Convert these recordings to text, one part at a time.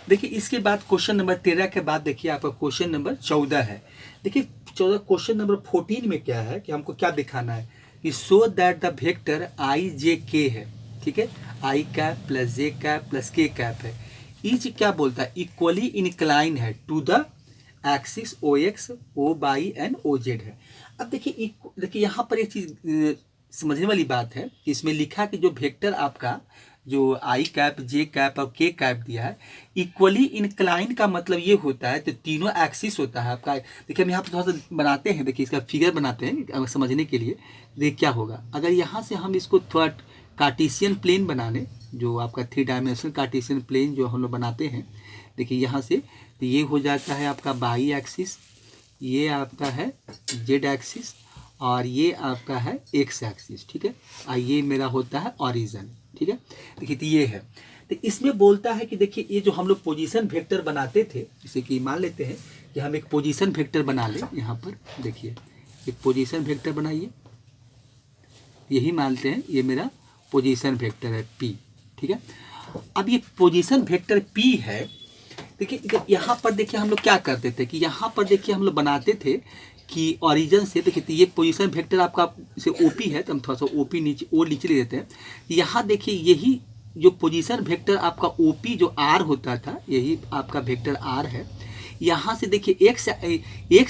देखिए इसके बाद क्वेश्चन नंबर 13 के बाद देखिए आपका क्वेश्चन नंबर 14 है। देखिए 14 क्वेश्चन नंबर 14 में क्या है कि हमको क्या दिखाना है कि so that the vector i j k है, ठीक है, i cap plus j cap plus k cap है, ईच क्या बोलता है इक्वली इनक्लाइन है to the axis O X O Y and O Z है। अब देखिए यहाँ पर एक चीज़ समझने वाली बात है कि इसमें लिखा कि जो वेक्टर आपका जो आई कैप जे कैप और के कैप दिया है इक्वली इनक्लाइन का मतलब ये होता है तो तीनों एक्सिस होता है आपका। देखिए हम यहाँ पर थोड़ा सा बनाते हैं, देखिए इसका फिगर बनाते हैं समझने के लिए। देखिए क्या होगा अगर यहाँ से हम इसको थोड़ा कार्टेशियन प्लेन बनाने, जो आपका 3 डायमेंशनल कार्टेशियन प्लेन जो हम लोग बनाते हैं, देखिए यहाँ से तो ये हो जाता है आपका बाई एक्सिस, ये आपका है जेड एक्सिस और ये आपका है एक्स एक्सिस, ठीक है, और ये मेरा होता है ऑरिजिन, ठीक है। देखिए तो ये है, तो इसमें बोलता है कि देखिए ये जो हम लोग पोजीशन वेक्टर बनाते थे, जैसे कि मान लेते हैं कि हम एक पोजीशन वेक्टर बना लें। यहाँ पर देखिए एक पोजीशन वेक्टर बनाइए, यही मानते हैं ये मेरा पोजीशन वेक्टर है पी, ठीक है। अब ये पोजीशन वेक्टर पी है, देखिए यहाँ पर देखिए हम लोग क्या करते थे कि यहाँ पर देखिए हम लोग बनाते थे कि ओरिजिन से देखिए तो ये पोजीशन वेक्टर आपका जैसे ओपी है तो हम थोड़ा सा ओपी नीचे और नीचे ले देते हैं। यहाँ देखिए यही जो पोजीशन वेक्टर आपका ओपी जो आर होता था, यही आपका वेक्टर आर है। यहाँ से देखिए एक्स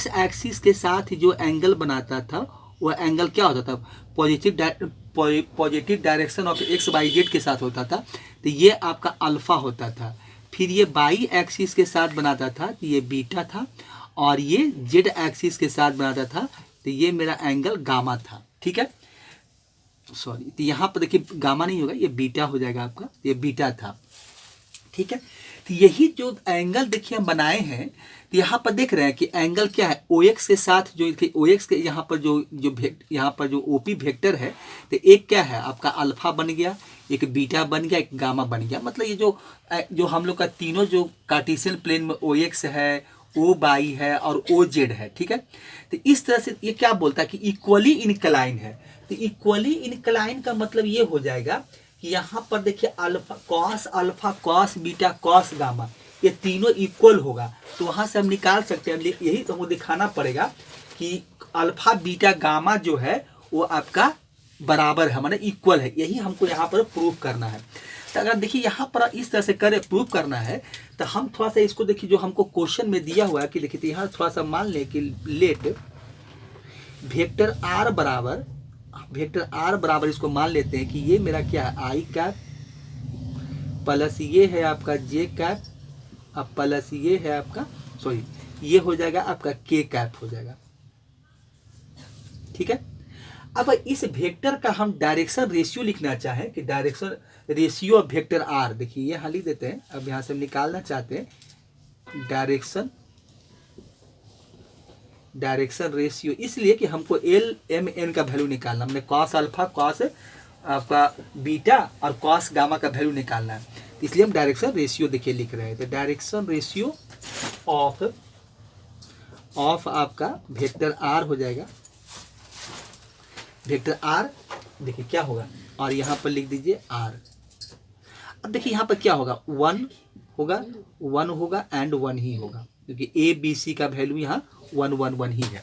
एक्सिस के साथ जो एंगल बनाता था वो एंगल क्या होता था, positive direction of x by Z के साथ होता था, तो ये आपका अल्फा होता था। फिर ये बाई एक्सिस के साथ बनाता था तो ये बीटा था, और ये जेड एक्सिस के साथ बनाता था तो ये मेरा एंगल गामा था, ठीक है। सॉरी, तो यहाँ पर देखिए गामा नहीं होगा, ये बीटा हो जाएगा आपका, ये बीटा था, ठीक है। तो यही जो एंगल देखिए हम बनाए हैं, तो यहाँ पर देख रहे हैं कि एंगल क्या है ओ एक्स के साथ, जो ओ एक्स के यहाँ पर यहाँ पर जो ओपी वेक्टर है, तो एक क्या है आपका अल्फा बन गया, एक बीटा बन गया, एक गामा बन गया। मतलब ये जो हम लोग का तीनों जो कार्टेशियन प्लेन में ओ एक्स है, ओ बाई है और ओ जेड है, ठीक है। तो इस तरह से ये क्या बोलता है कि इक्वली इनक्लाइन है। तो इक्वली इनक्लाइन का मतलब ये हो जाएगा कि यहाँ पर देखिए alpha cos beta cos gamma ये तीनों इक्वल होगा, तो वहाँ से हम निकाल सकते हैं। यही तो हमको दिखाना पड़ेगा कि अल्फा बीटा गामा जो है वो आपका बराबर है, माने इक्वल है, यही हमको यहाँ पर प्रूव करना है। तो अगर देखिए यहाँ पर इस तरह से करे प्रूव करना है तो हम थोड़ा सा इसको देखिए जो हमको क्वेश्चन में दिया हुआ है कि देखिए यहाँ थोड़ा सा मान लें कि लेट वेक्टर आर बराबर इसको मान लेते हैं कि ये मेरा क्या है आई कैप प्लस ये है आपका जे कैप अब प्लस ये है आपका सॉरी ये हो जाएगा आपका के कैप हो जाएगा, ठीक है। अब इस वेक्टर का हम डायरेक्शन रेशियो लिखना चाहें कि direction ratio of vector R, देखिए ये यहाँ लिख देते हैं। अब यहाँ से हम निकालना चाहते हैं डायरेक्शन रेशियो, इसलिए कि हमको एल एम एन का वैल्यू निकालना, हमने कॉस अल्फा कॉस आपका बीटा और कॉस गामा का वैल्यू निकालना है, इसलिए हम डायरेक्शन रेशियो देखिए लिख रहे हैं। तो डायरेक्शन रेशियो ऑफ आपका वेक्टर आर हो जाएगा, वेक्टर आर देखिए क्या होगा और यहाँ पर लिख दीजिए आर। अब देखिए यहाँ पर क्या होगा, 1 होगा एंड 1 ही होगा, क्योंकि ए बी सी का वैल्यू यहाँ 1 1 1 ही है।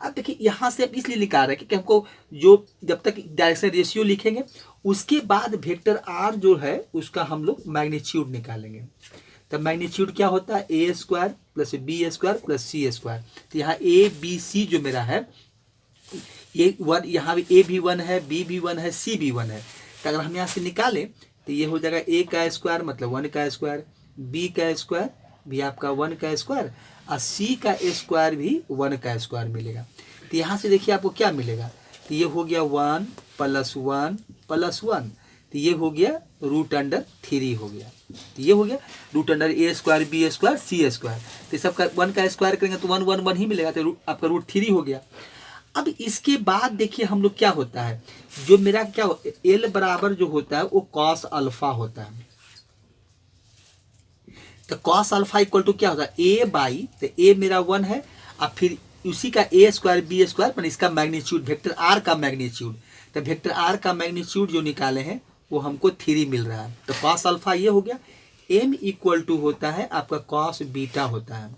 अब देखिए यहाँ से अब इसलिए लिखा रहा है कि हमको जो जब तक डायरेक्शन रेशियो लिखेंगे उसके बाद वेक्टर आर जो है उसका हम लोग मैग्नीट्यूड निकालेंगे। तो मैग्नीट्यूड क्या होता है A square plus B square plus C square. तो यहाँ ए बी सी जो मेरा है ये 1, यहाँ भी ए भी 1 है, बी भी 1 है, सी भी 1 है। तो अगर हम यहाँ से निकालें तो ये हो जाएगा ए का स्क्वायर मतलब 1 का स्क्वायर, बी का स्क्वायर भी आपका 1 का स्क्वायर और सी का स्क्वायर भी 1 का स्क्वायर मिलेगा। तो यहाँ से देखिए आपको क्या मिलेगा, तो ये हो गया 1 + 1 + 1, तो ये हो गया √3 हो गया। तो ये हो गया √a square B square C square, तो सबका 1 का स्क्वायर करेंगे तो 1 1 1 ही मिलेगा, तो आपका √3 हो गया। अब इसके बाद देखिए हम लोग क्या होता है, जो मेरा क्या एल बराबर जो होता है वो कॉस अल्फा होता है। तो कॉस अल्फा इक्वल टू क्या होता है ए बाई, तो ए मेरा 1 है और फिर उसी का ए स्क्वायर बी स्क्वायर पर इसका मैग्नीट्यूड वेक्टर आर का मैग्नीट्यूड, तो वेक्टर आर का मैग्नीट्यूड जो निकाले हैं वो हमको 3 मिल रहा है। तो कॉस अल्फा ये हो गया, m इक्वल टू होता है आपका कॉस बीटा होता है।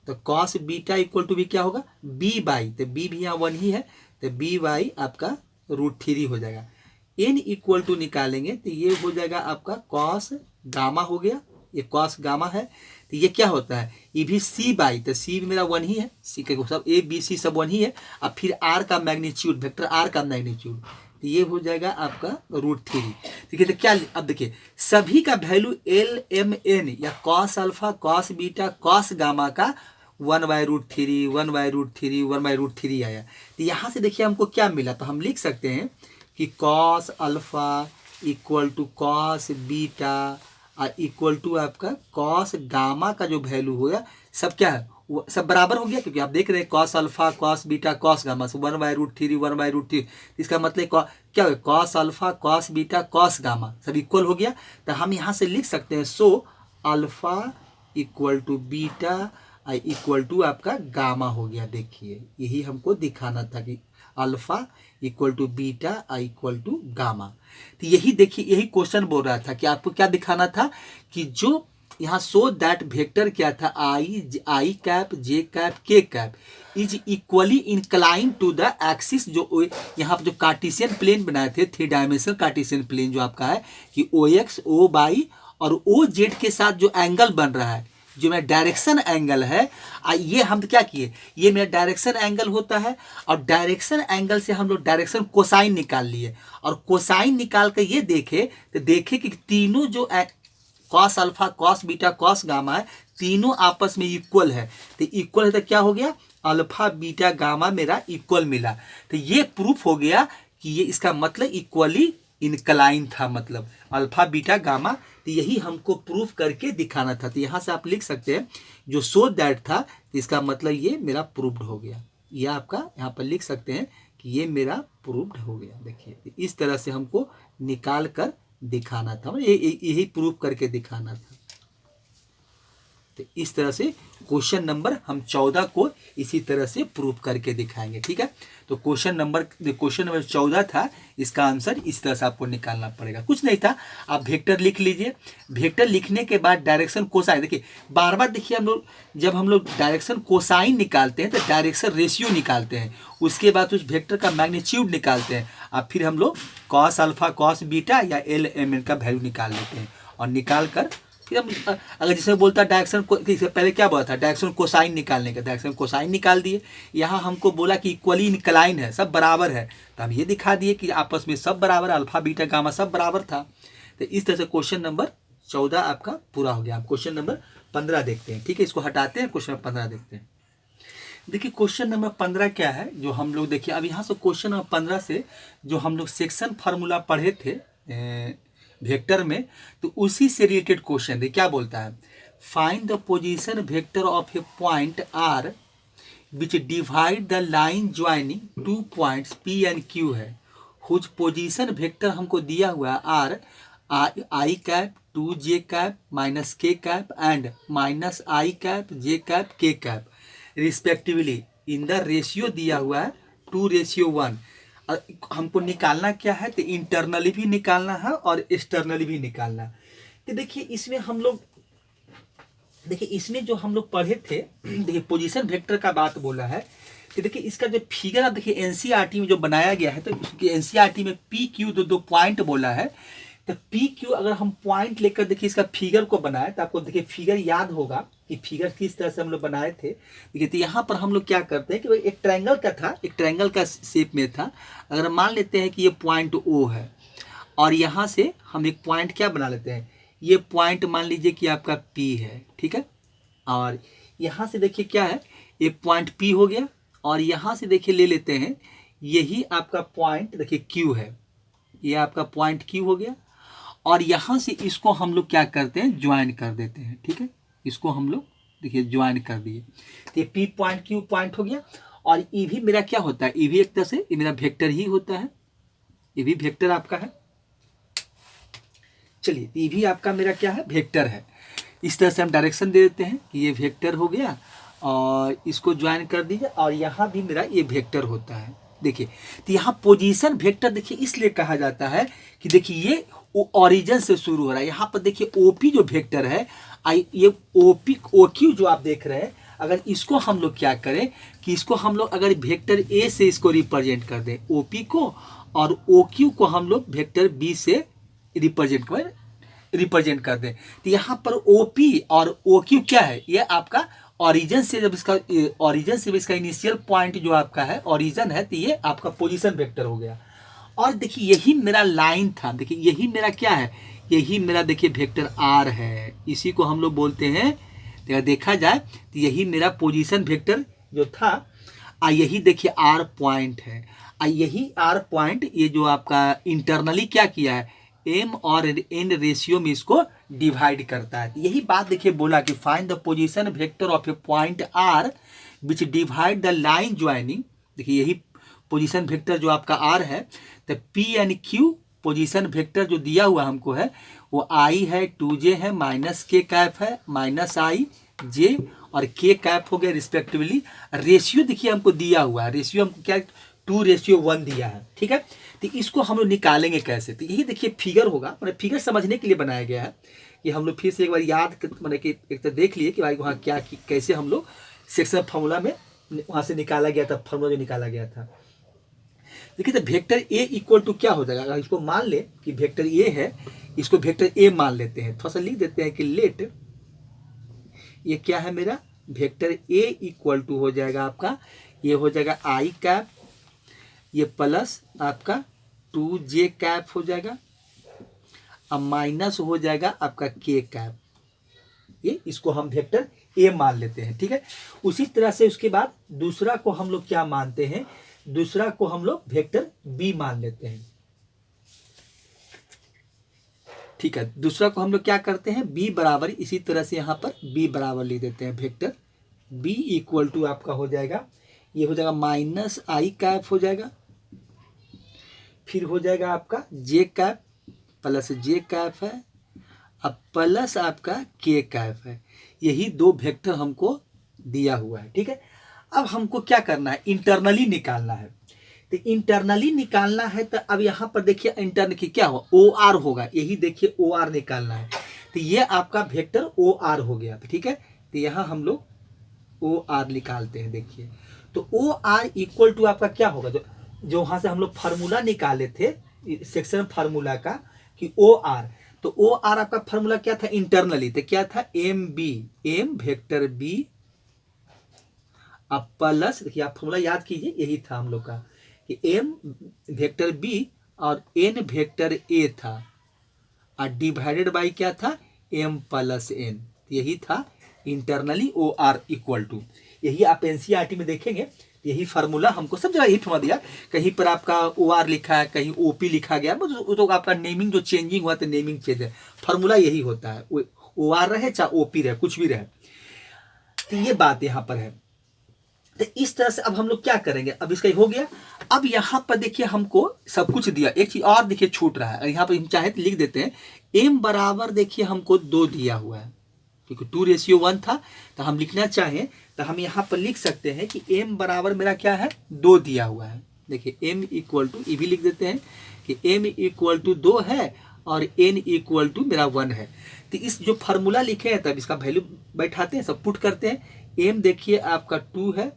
तो कॉस बीटा इक्वल टू भी क्या होगा, b बाई, तो b भी यहाँ 1 ही है, तो b बाई आपका √3 हो जाएगा। n इक्वल टू निकालेंगे तो ये हो जाएगा आपका कॉस गामा हो गया, ये कॉस गामा है। तो ये क्या होता है, ये भी c बाई, तो c भी मेरा 1 ही है, c के सब a b c सब 1 ही है। अब फिर r का मैग्नीट्यूड, वेक्टर r का मैग्नीट्यूड, तो ये हो जाएगा आपका √3। ठीक है, तो क्या, अब देखिए सभी का वैल्यू एल एम एन या cos alpha cos beta cos gamma का 1/√3 1/√3 1/√3 आया। तो यहाँ से देखिए हमको क्या मिला, तो हम लिख सकते हैं कि cos alpha equal to cos beta equal to आपका कॉस गामा का जो वैल्यू होगा सब क्या है, वो सब बराबर हो गया, क्योंकि आप देख रहे हैं cos alpha cos beta cos gamma से 1/√3 1/√3, इसका मतलब क्या हो, cos alpha cos beta cos gamma सब इक्वल हो गया। तो हम यहाँ से लिख सकते हैं so alpha equal to beta equal to आपका गामा हो गया। देखिए यही हमको दिखाना था कि alpha equal to beta equal to gamma. तो यही देखिए, यही क्वेश्चन बोल रहा था कि आपको क्या दिखाना था कि जो यहाँ सो दैट वेक्टर क्या था, आई कैप जे कैप के cap is equally incline to the axis, जो यहाँ पर जो कार्टेशियन प्लेन बनाए थे 3 डायमेंशनल कार्टेशियन प्लेन जो आपका है कि ओ एक्स ओ वाई और ओ जेड के साथ जो एंगल बन रहा है, जो मेरा डायरेक्शन एंगल है, ये हम क्या किए, ये मेरा डायरेक्शन एंगल होता है और डायरेक्शन एंगल से हम लोग डायरेक्शन कोसाइन निकाल लिए और कोसाइन निकाल कर ये देखे तो देखे कि तीनों जो cos alpha cos beta cos gamma है तीनों आपस में इक्वल है। तो इक्वल है तो क्या हो गया, अल्फा बीटा गामा मेरा इक्वल मिला। तो ये प्रूफ हो गया कि ये इसका मतलब इक्वली इनक्लाइन था, मतलब अल्फा बीटा गामा। तो यही हमको प्रूफ करके दिखाना था। तो यहाँ से आप लिख सकते हैं जो सो दैट था, तो इसका मतलब ये मेरा प्रूव्ड हो गया। ये आपका यहाँ पर लिख सकते हैं कि ये मेरा प्रूव्ड हो गया। देखिए इस तरह से हमको निकाल कर दिखाना था, यही प्रूफ करके दिखाना था। तो इस तरह से क्वेश्चन नंबर हम 14 को इसी तरह से प्रूफ करके दिखाएंगे। ठीक है, तो क्वेश्चन नंबर 14 था, इसका आंसर इस तरह से आपको निकालना पड़ेगा। कुछ नहीं था, आप वेक्टर लिख लीजिए। वेक्टर लिखने के बाद डायरेक्शन कोसाइन, देखिए बार बार देखिए हम लोग जब हम लोग डायरेक्शन कोसाइन निकालते हैं तो डायरेक्शन रेशियो निकालते हैं, उसके बाद उस वेक्टर का मैग्नीट्यूड निकालते हैं, अब फिर हम लोग कॉस अल्फा कॉस बीटा या एल एम एन का वैल्यू निकाल लेते हैं और निकाल कर फिर हम अगर जिसमें बोलता है डायरेक्शन को, इससे पहले क्या बोला था डायरेक्शन कोसाइन निकालने का, डायरेक्शन कोसाइन निकाल दिए। यहाँ हमको बोला कि इक्वली इंक्लाइन है, सब बराबर है, तो हम ये दिखा दिए कि आपस में सब बराबर, अल्फा बीटा गामा सब बराबर था। तो इस तरह से क्वेश्चन नंबर 14 आपका पूरा हो गया। आप क्वेश्चन नंबर 15 देखते हैं। ठीक है, इसको हटाते हैं, क्वेश्चन नंबर 15 देखते हैं। देखिए क्वेश्चन नंबर 15 क्या है जो हम लोग देखिए, अब यहाँ से क्वेश्चन नंबर 15 से जो हम लोग सेक्शन फार्मूला पढ़े थे वेक्टर में, तो उसी से रिलेटेड क्वेश्चन है। क्या बोलता है, find the position vector of a point R which divide the line joining 2 points P and Q है, हुज पोजीशन वेक्टर हमको दिया हुआ R i cap 2 j cap minus k cap and minus i cap J cap के cap respectively in the ratio दिया हुआ है 2:1। हमको निकालना क्या है, तो इंटरनली भी निकालना है और एक्सटर्नली भी निकालना है। तो देखिए इसमें हम लोग, देखिए इसमें जो हम लोग पढ़े थे, देखिए पोजीशन वेक्टर का बात बोला है। तो देखिए इसका जो फिगर आप देखिए एनसीईआरटी में जो बनाया गया है, तो एनसीईआरटी में पी क्यू दो पॉइंट बोला है। तो पी क्यू अगर हम पॉइंट लेकर देखिए इसका फिगर को बनाए तो आपको देखिए फिगर याद होगा कि फिगर किस तरह से हम लोग बनाए थे। देखिए तो यहाँ पर हम लोग क्या करते हैं कि एक ट्रायंगल का था, एक ट्रायंगल का शेप में था। अगर मान लेते हैं कि ये पॉइंट ओ है और यहाँ से हम एक पॉइंट क्या बना लेते हैं, ये पॉइंट मान लीजिए कि आपका पी है, ठीक है, और यहाँ से देखिए क्या है, ये पॉइंट पी हो गया और यहाँ से देखिए ले लेते हैं यही आपका पॉइंट देखिए क्यू है, ये आपका पॉइंट क्यू हो गया और यहाँ से इसको हम लोग क्या करते हैं, ज्वाइन कर देते हैं। ठीक है, इसको हम लोग देखिए ज्वाइन कर दिए, तो ये पी पॉइंट क्यू पॉइंट हो गया। और ई भी मेरा क्या होता है, ई भी एक तरह से ये मेरा वेक्टर ही होता है, ये भी वेक्टर आपका है। चलिए ये भी आपका मेरा क्या है, वेक्टर है। इस तरह से हम डायरेक्शन दे देते हैं कि ये वेक्टर हो गया और इसको ज्वाइन कर दीजिए और यहाँ भी मेरा ये वेक्टर होता है। देखिए, तो यहाँ पोजीशन वेक्टर देखिए इसलिए कहा जाता है कि देखिए ये ओरिजिन से शुरू हो रहा है। यहाँ पर देखिए ओपी जो वेक्टर है, ये ओपी ओक्यू जो आप देख रहे हैं, अगर इसको हम लोग क्या करें कि इसको हम लोग अगर वेक्टर ए से इसको रिप्रेजेंट कर दें ओपी को, और ओक्यू को हम लोग वेक्टर बी से रिप्रेजेंट कर दें, तो यहाँ पर ओपी और ओक्यू क्या है, ये आपका ओरिजिन से जब इसका इनिशियल पॉइंट जो आपका है ओरिजिन है, तो ये आपका पोजीशन वेक्टर हो गया। और देखिए यही मेरा लाइन था, देखिए यही मेरा क्या है, यही मेरा देखिए वेक्टर आर है, इसी को हम लोग बोलते हैं। देखा जाए तो यही मेरा पोजीशन वेक्टर जो था, यही देखिए आर पॉइंट है, यही आर पॉइंट ये जो आपका इंटरनली क्या किया है, एम और एन रेशियो में इसको डिवाइड करता है। यही बात देखिए बोला कि find the position vector of a point R which divide the line joining. देखिए यही पोजीशन वेक्टर जो आपका आर है, तो P and Q position vector जो दिया हुआ हमको है वो आई है, 2j है, माइनस के कैप है, माइनस आई जे और के कैप हो गया रिस्पेक्टिवली। रेशियो देखिए हमको दिया हुआ है, रेशियो हमको क्या 2:1 दिया है, ठीक है। तो इसको हम लोग निकालेंगे कैसे, तो यही देखिए फिगर होगा, मतलब फिगर समझने के लिए बनाया गया है कि हम लोग फिर से एक बार याद मतलब कि एक तो देख लिए कि भाई वहाँ क्या कैसे हम लोग सेक्शन फार्मूला में वहाँ से निकाला गया था, फार्मूला जो निकाला गया था। देखिए तो वेक्टर ए इक्वल टू क्या हो जाएगा, अगर इसको मान ले कि वेक्टर ए है, इसको वेक्टर ए मान लेते हैं, थोड़ा सा लिख देते हैं कि लेट ये क्या है मेरा वेक्टर ए इक्वल टू हो जाएगा आपका, ये हो जाएगा आई कैप, ये प्लस आपका 2j कैप हो जाएगा, अब माइनस हो जाएगा आपका के कैप, ये इसको हम वेक्टर ए मान लेते हैं, ठीक है। उसी तरह से उसके बाद दूसरा को हम लोग क्या मानते हैं, दूसरा को हम लोग वेक्टर बी मान लेते हैं, ठीक है। दूसरा को हम लोग क्या करते हैं, बी बराबर, इसी तरह से यहाँ पर बी बराबर लिख देते हैं, वेक्टर बी इक्वल टू आपका हो जाएगा, ये हो जाएगा माइनस आई कैप हो जाएगा, फिर हो जाएगा आपका जे कैप प्लस जे कैप है, अब प्लस आपका के कैप है। यही दो वेक्टर हमको दिया हुआ है, ठीक है। अब हमको क्या करना है, इंटरनली निकालना है। तो इंटरनली निकालना है तो अब यहाँ पर देखिए इंटरनल की क्या हो, ओ आर होगा, यही देखिए ओ आर निकालना है, तो ये आपका वेक्टर ओ आर हो गया, ठीक है। तो यहाँ हम लोग ओ आर निकालते हैं, देखिए तो ओ आर इक्वल टू आपका क्या होगा, जो वहाँ से हम लोग फार्मूला निकाले थे सेक्शन फार्मूला का कि ओ आर, तो ओ आर आपका फार्मूला क्या था इंटरनली, तो क्या था M B, M vector B अब प्लस, देखिए आप फार्मूला याद कीजिए, यही था हम लोग का कि एम वेक्टर बी और एन वेक्टर ए था और डिवाइडेड बाई क्या था एम प्लस एन, यही था internally O R equal to. यही आप एनसीईआरटी में देखेंगे, यही फार्मूला हमको सब जगह यही फॉर्मा दिया, कहीं पर आपका ओ आर लिखा है, कहीं ओपी लिखा गया, तो आपका नेमिंग जो चेंजिंग हुआ तो नेमिंग चेंज है, फार्मूला यही होता है, ओ आर रहे चाहे ओपी रहे, कुछ भी रहे, तो ये बात यहाँ पर है। तो इस तरह से अब हम लोग क्या करेंगे, अब इसका हो गया। अब यहाँ पर देखिए हमको सब कुछ दिया, एक चीज और देखिए छूट रहा है, यहाँ पर हम चाहे तो लिख देते हैं एम बराबर देखिए हमको 2 दिया हुआ है, क्योंकि 2:1 था, तो हम लिखना चाहें तो हम यहाँ पर लिख सकते हैं कि m बराबर मेरा क्या है 2 दिया हुआ है। देखिए m इक्वल टू, ये भी लिख देते हैं कि m इक्वल टू 2 है और n इक्वल टू मेरा 1 है। तो इस जो फार्मूला लिखे हैं तब इसका वैल्यू बैठाते हैं, सब पुट करते हैं। m देखिए आपका 2 है,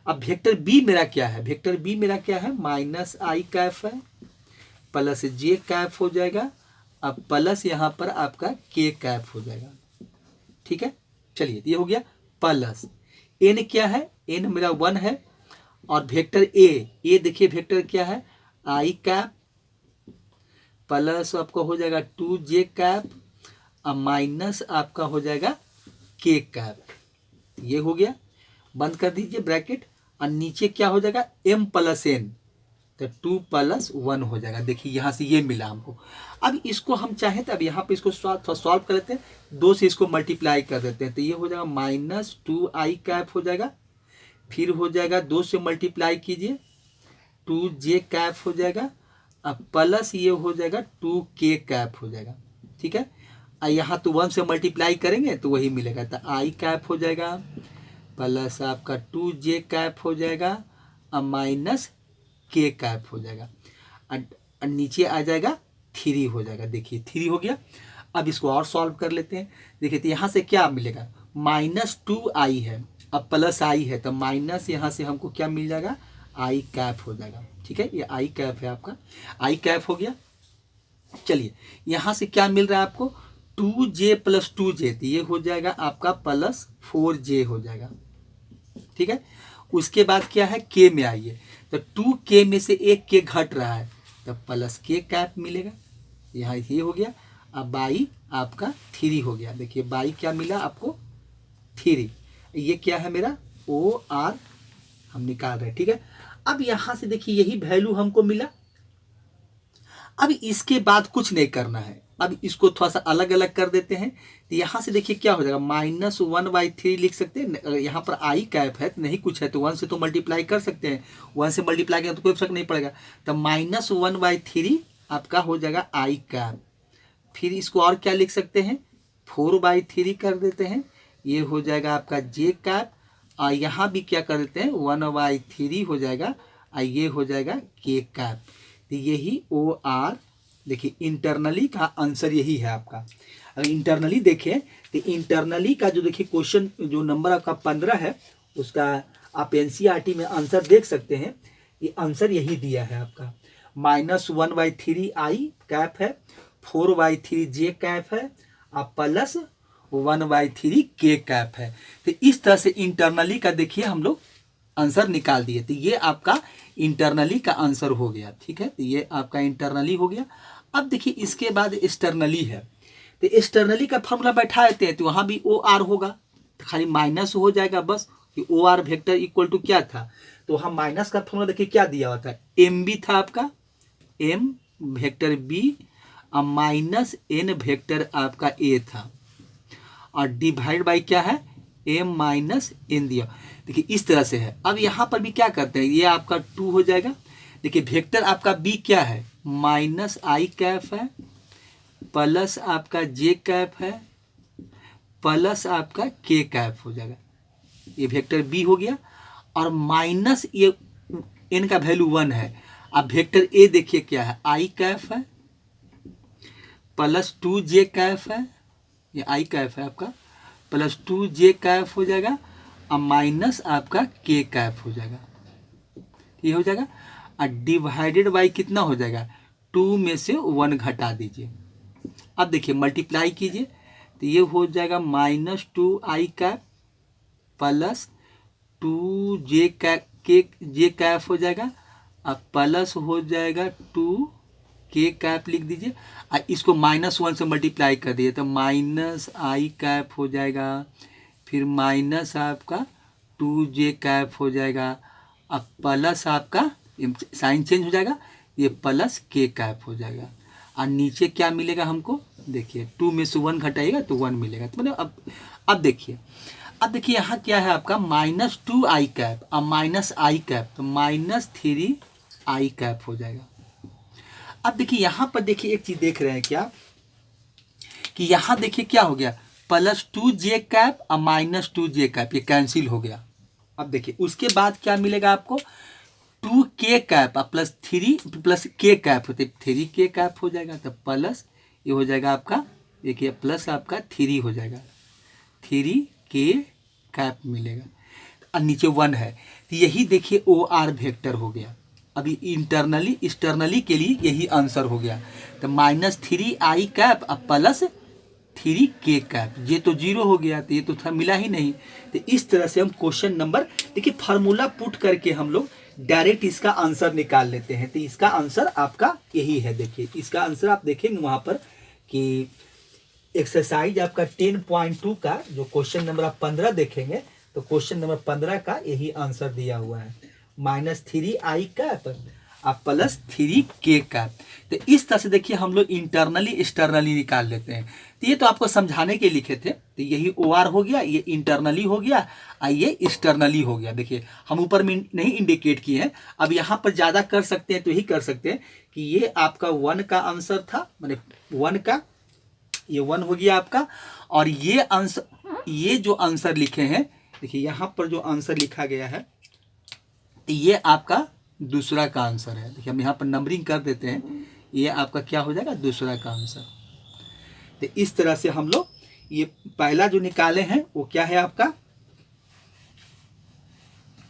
अब वेक्टर b मेरा क्या है, वेक्टर b मेरा क्या है माइनस आई कैफ है प्लस जे कैफ हो जाएगा, अब प्लस यहाँ पर आपका के कैफ हो जाएगा, ठीक है। चलिए ये हो गया, प्लस एन क्या है, एन मेरा 1 है और वेक्टर ए देखिए वेक्टर क्या है आई कैप प्लस आपका हो जाएगा 2j कैप और माइनस आपका हो जाएगा के कैप, ये हो गया, बंद कर दीजिए ब्रैकेट, और नीचे क्या हो जाएगा m प्लस एन, तो 2 + 1 हो जाएगा। देखिए यहाँ से ये मिला हमको। अब इसको हम चाहें तो अब यहाँ पे इसको सॉल्व कर लेते हैं, 2 से इसको मल्टीप्लाई कर देते हैं, तो ये हो जाएगा -2i कैप हो जाएगा, फिर हो जाएगा 2 से मल्टीप्लाई कीजिए 2j कैप हो जाएगा, अब प्लस ये हो जाएगा 2k कैप हो जाएगा, ठीक है। यहाँ तो 1 से मल्टीप्लाई करेंगे तो वही मिलेगा, तो i कैप हो जाएगा प्लस आपका 2j कैप हो जाएगा और माइनस के कैप हो जाएगा, और नीचे आ जाएगा 3 हो जाएगा। देखिए 3 हो गया। अब इसको और सॉल्व कर लेते हैं। देखिए तो यहाँ से क्या मिलेगा, -2i है, अब प्लस आई है, तो माइनस यहाँ से हमको क्या मिल जाएगा, आई कैप हो जाएगा। ठीक है, ये आई कैप है आपका, आई कैप हो गया। चलिए यहाँ से क्या मिल रहा है आपको, 2j + 2j, तो ये हो जाएगा आपका +4j हो जाएगा। ठीक है, उसके बाद क्या है, k में आइए, तो 2k में से एक k घट रहा है, तो +k कैप मिलेगा। यहाँ ये हो गया। अब बाई आपका 3 हो गया। देखिए बाई क्या मिला आपको, 3। ये क्या है मेरा OR हम निकाल रहे हैं। ठीक है, अब यहाँ से देखिए यही वैल्यू हमको मिला। अब इसके बाद कुछ नहीं करना है, अब इसको थोड़ा सा अलग अलग कर देते हैं। तो यहाँ से देखिए क्या हो जाएगा, -1/3 लिख सकते हैं। यहाँ पर आई कैप है तो नहीं कुछ है, तो 1 से तो मल्टीप्लाई कर सकते हैं, 1 से मल्टीप्लाई करें तो कोई फर्क नहीं पड़ेगा। तो -1/3 आपका हो जाएगा आई कैप। फिर इसको और क्या लिख सकते हैं, 4/3 कर देते हैं, ये हो जाएगा आपका जे कैप। और यहाँ भी क्या कर देते हैं, 1/3 हो जाएगा, और ये हो जाएगा के कैप। तो यही OR, देखिए इंटरनली का आंसर यही है आपका। अगर इंटरनली देखें तो इंटरनली का जो देखिए क्वेश्चन जो नंबर आपका 15 है, उसका आप NCERT में आंसर देख सकते हैं। ये आंसर यही दिया है आपका, -1/3 आई कैप है, 4/3 जे कैप है, और +1/3 के कैप है। तो इस तरह से इंटरनली का देखिए हम लोग आंसर निकाल दिए। तो ये आपका इंटरनली का आंसर हो गया। ठीक है, तो ये आपका इंटरनली हो गया। अब देखिए इसके बाद एक्सटर्नली है, तो एक्सटर्नली का फॉर्मूला बैठा देते हैं, तो वहाँ भी OR होगा, तो खाली माइनस हो जाएगा बस। कि OR वेक्टर इक्वल टू क्या था, तो वहाँ माइनस का फॉर्मूला देखिए क्या दिया हुआ था, MB था आपका, M वेक्टर B और -N वेक्टर आपका A था, और डिवाइड बाई क्या है, M - N दिया। देखिए इस तरह से है। अब यहाँ पर भी क्या करते हैं, ये आपका 2 हो जाएगा। देखिए वेक्टर आपका B क्या है, -i कैप है, प्लस आपका j कैप है, प्लस आपका k कैप हो जाएगा। ये वेक्टर B हो गया। और माइनस ये n का वैल्यू 1 है। अब वेक्टर A देखिए क्या है, i कैप है, +2j कैप है, ये i कैप है आपका, +2j कैप हो जाएगा, और माइनस आपका k कैप हो जाएगा। ये हो जाएगा, और डिवाइडेड बाई कितना हो जाएगा, 2 में से 1 घटा दीजिए। अब देखिए मल्टीप्लाई कीजिए, तो ये हो जाएगा -2i कैप +2j कैप हो जाएगा, अब प्लस हो जाएगा 2k कैप लिख दीजिए, और इसको -1 से मल्टीप्लाई कर दिए, तो -i कैप हो जाएगा, फिर माइनस आपका 2j कैप हो जाएगा, अब प्लस आपका साइन चेंज हो जाएगा, ये +k कैप हो जाएगा। और नीचे क्या मिलेगा हमको, देखिए 2 में से 1 घटाइएगा तो 1 मिलेगा। तो मतलब अब देखिए यहाँ क्या है आपका, -2i कैप और -i कैप, तो -3i कैप हो जाएगा। अब देखिए यहाँ पर देखिए एक चीज देख रहे हैं क्या, कि यहाँ देखिए क्या हो गया, +2j कैप और -2j कैप, ये कैंसिल हो गया। अब देखिए उसके बाद क्या मिलेगा आपको, 2k cap plus 3 k cap होते 3k कैप हो जाएगा, तो प्लस ये हो जाएगा आपका, देखिए प्लस आपका 3 हो जाएगा, 3k कैप मिलेगा, और नीचे 1 है। तो यही देखिए OR वेक्टर हो गया। अभी इंटरनली एक्सटर्नली के लिए यही आंसर हो गया। तो -3i कैप और +3k कैप, ये तो 0 हो गया, तो ये तो था मिला ही नहीं। तो इस तरह से हम क्वेश्चन नंबर, देखिए फार्मूला पुट करके हम लोग डायरेक्ट इसका आंसर निकाल लेते हैं। तो इसका आंसर आपका यही है। देखिए इसका आंसर आप देखेंगे वहाँ पर कि एक्सरसाइज आपका 10.2 का जो क्वेश्चन नंबर आप 15 देखेंगे, तो क्वेश्चन नंबर 15 का यही आंसर दिया हुआ है, -3i कैप और +3k कैप। तो इस तरह से देखिए हम लोग इंटरनली एक्सटर्नली निकाल लेते हैं। तो ये तो आपको समझाने के लिखे थे, तो यही OR हो गया, ये इंटरनली हो गया और ये एक्सटर्नली हो गया। देखिए हम ऊपर में नहीं इंडिकेट किए हैं, अब यहाँ पर ज़्यादा कर सकते हैं तो यही कर सकते हैं कि ये आपका 1 का आंसर था, मैंने 1 का, ये 1 हो गया आपका। और ये आंसर, ये जो आंसर लिखे हैं, देखिए यहाँ पर जो आंसर लिखा गया है, ये आपका दूसरा का आंसर है। देखिए हम यहाँ पर नंबरिंग कर देते हैं, ये आपका क्या हो जाएगा, दूसरा का आंसर। तो इस तरह से हम लोग ये पहला जो निकाले हैं वो क्या है आपका,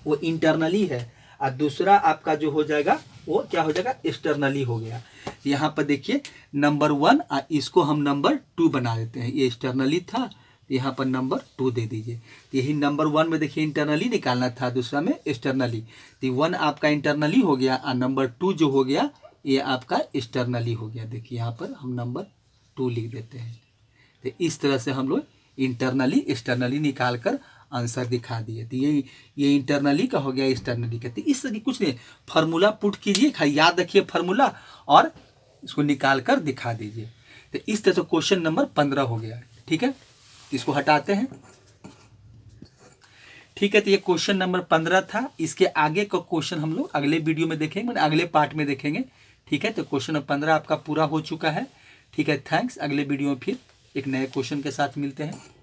वो इंटरनली है, और दूसरा आपका जो हो जाएगा वो क्या हो जाएगा, एक्सटर्नली हो गया। यहाँ पर देखिए नंबर 1 और इसको हम नंबर 2 बना देते हैं, ये एक्सटर्नली था, यहाँ पर नंबर 2 दे दीजिए। यही नंबर 1 में देखिए इंटरनली निकालना था, दूसरा में एक्सटर्नली, तो 1 आपका इंटरनली हो गया और नंबर 2 जो हो गया ये आपका एक्सटर्नली हो गया। देखिए यहाँ पर हम नंबर 2 लिख देते हैं। तो इस तरह से हम लोग इंटरनली एक्सटर्नली निकाल कर आंसर दिखा दिए। तो ये इंटरनली का हो गया, एक्सटर्नली का। तो इस तरह की कुछ नहीं, फार्मूला पुट कीजिए, खाली याद रखिए फार्मूला और इसको निकाल कर दिखा दीजिए। तो इस तरह से क्वेश्चन नंबर 15 हो गया। ठीक है, इसको हटाते हैं। ठीक है, तो ये क्वेश्चन नंबर 15 था। इसके आगे का क्वेश्चन हम लोग अगले वीडियो में देखेंगे, मतलब अगले पार्ट में देखेंगे। ठीक है, तो क्वेश्चन नंबर 15 आपका पूरा हो चुका है। ठीक है, थैंक्स। अगले वीडियो में फिर एक नए क्वेश्चन के साथ मिलते हैं।